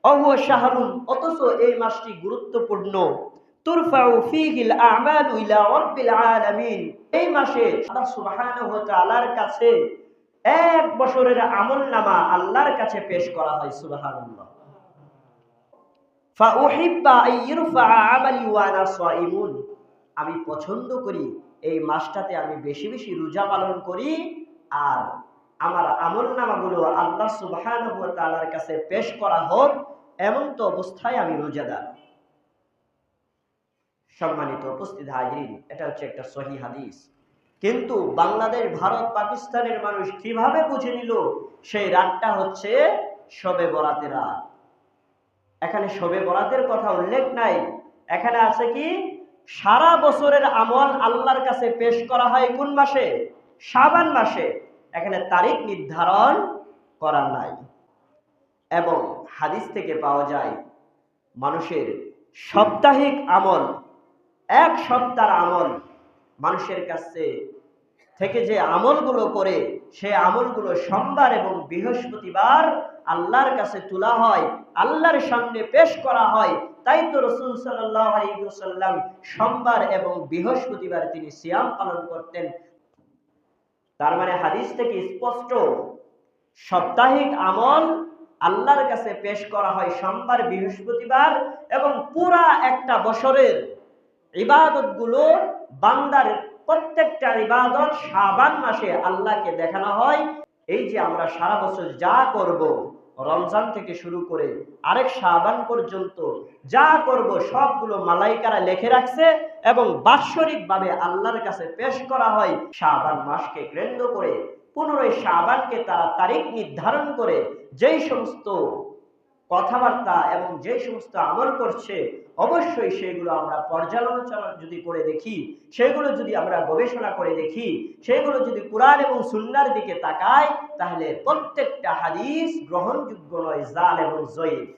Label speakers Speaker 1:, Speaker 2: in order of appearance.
Speaker 1: অহুয়া শাহরুন, অথচ এই মাসটি গুরুত্বপূর্ণ। তুরফাউ ফীহিল আমালু ইলা রাব্বিল আলামিন, এই মাসে আল্লাহ সুবহানাহু ওয়া তাআলার কাছে এক বছরের আমলনামা আল্লাহর কাছে পেশ করা হয়। সুবহানাল্লাহ। ফা উহিব্বা আন ইরফা আমালি ওয়া আনা সাইমুন, আমি পছন্দ করি এই মাসটাতে আমি বেশি বেশি রোজা পালন করি আর আমার আমলনামাগুলো আল্লাহ সুবহানাহু ওয়া তাআলার কাছে পেশ করা হোক, এমন তো অবস্থায় আমি রোজাদার। সম্মানিত উপস্থিত হাজিরিন, এটা হচ্ছে একটা সহিহ হাদিস। কিন্তু বাংলাদেশ, ভারত, পাকিস্তানের মানুষ কিভাবে বুঝে নিল সেই রাতটা হচ্ছে শবে বরাতের রাত? এখানে শবে বরাতের কথা উল্লেখ নাই। এখানে আছে কি, সারা বছরের আমল আল্লাহর কাছে পেশ করা হয় কোন মাসে? শাবান মাসে। এখানে তারিখ নির্ধারণ করা নাই। এবং হাদিস থেকে পাওয়া যায় মানুষের সাপ্তাহিক আমল, এক সপ্তাহের আমল মানুষের কাছে থেকে যে আমলগুলো করে, সে আমলগুলো সোমবার এবং বৃহস্পতিবার আল্লাহর কাছে তোলা হয়, আল্লাহর সামনে পেশ করা হয়। তাই তো রাসূল সাল্লাল্লাহু আলাইহি ওয়াসাল্লাম সোমবার এবং বৃহস্পতিবার তিনি সিয়াম পালন করতেন। তার মানে হাদিস থেকে স্পষ্ট, সাপ্তাহিক আমল আল্লাহর কাছে পেশ করা হয় সোমবার বৃহস্পতিবার, এবং পুরা একটা বছরের ইবাদতগুলো, বান্দার প্রত্যেকটা ইবাদত শাবান মাসে আল্লাহকে দেখানো হয়। এই যে আমরা সারা বছর যা করব, রমজান থেকে শুরু করে আরেক শাবান পর্যন্ত যা করব, সবগুলো মালাইকারা লিখে রাখছে এবং বাৎসরিকভাবে আল্লাহর কাছে পেশ করা হয়। শাবান মাসকে কেন্দ্র করে 15 শাবানকে তারা তারিখ নির্ধারণ করে যেই সমস্ত কথাবার্তা এবং যে সমস্ত আমল করছে, অবশ্যই সেগুলো আমরা পর্যালোচনা যদি করে দেখি, সেগুলো যদি আমরা গবেষণা করে দেখি, সেগুলো যদি কুরআন এবং সুন্নাহর দিকে তাকাই, তাহলে প্রত্যেকটা হাদিস গ্রহণযোগ্য নয়, জাল এবং জয়ীফ।